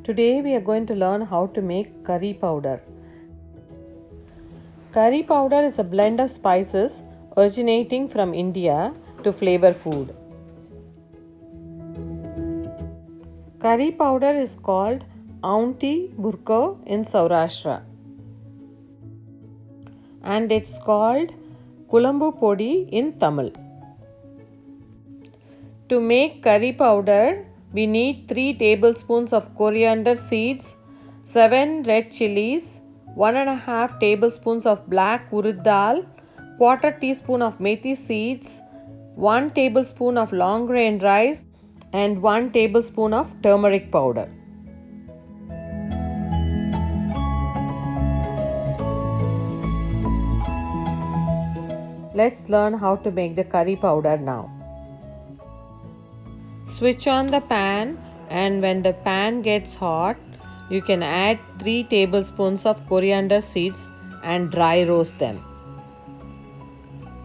Today we are going to learn how to make curry powder. Curry powder is a blend of spices originating from India to flavor food. Curry powder is called Ounty Burko in Sourashtra, and it's called Kulambu Podi in Tamil. To make curry powder, we need 3 tablespoons of coriander seeds, 7 red chilies, 1.5 tablespoons of black urad dal, quarter teaspoon of methi seeds, 1 tablespoon of long grain rice, and 1 tablespoon of turmeric powder. Let's learn how to make the curry powder now. Switch on the pan, and when the pan gets hot, you can add 3 tablespoons of coriander seeds and dry roast them.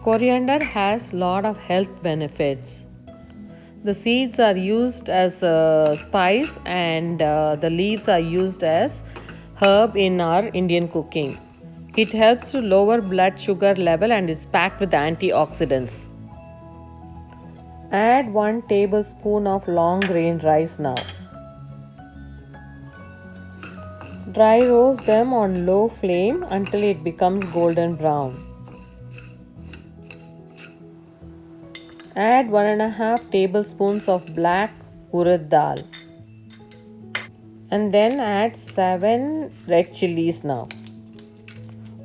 Coriander has lot of health benefits. The seeds are used as a spice, and the leaves are used as herb in our Indian cooking. It helps to lower blood sugar level and it's packed with antioxidants. Add 1 tablespoon of long grain rice now. Dry roast them on low flame until it becomes golden brown. Add 1.5 tablespoons of black urad dal. And then add 7 red chilies now.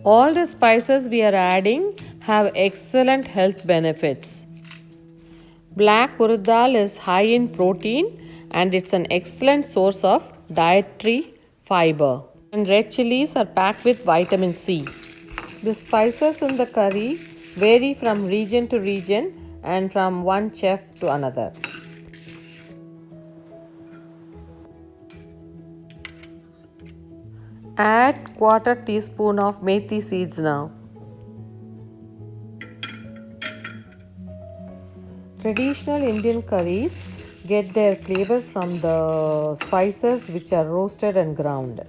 All the spices we are adding have excellent health benefits. Black urad dal is high in protein and it's an excellent source of dietary fiber. And red chilies are packed with vitamin C. The spices in the curry vary from region to region and from one chef to another. Add quarter teaspoon of methi seeds now. Traditional Indian curries get their flavor from the spices which are roasted and ground.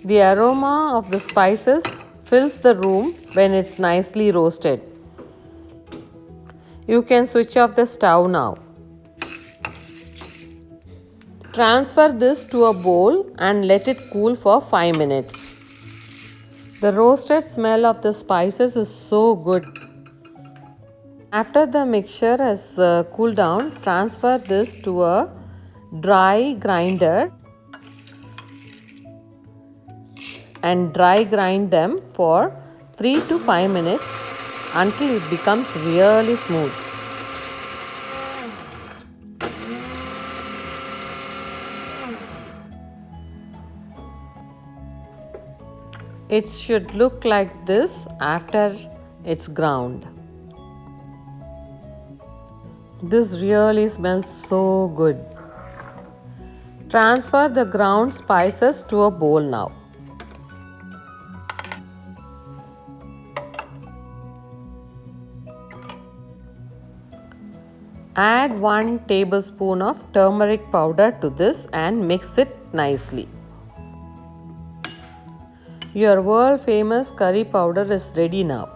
The aroma of the spices fills the room when it's nicely roasted. You can switch off the stove now. Transfer this to a bowl and let it cool for 5 minutes. The roasted smell of the spices is so good. After the mixture has cooled down, transfer this to a dry grinder and dry grind them for 3 to 5 minutes until it becomes really smooth. It should look like this after it's ground. This really smells so good. Transfer the ground spices to a bowl now. Add 1 tablespoon of turmeric powder to this and mix it nicely. Your world famous curry powder is ready now.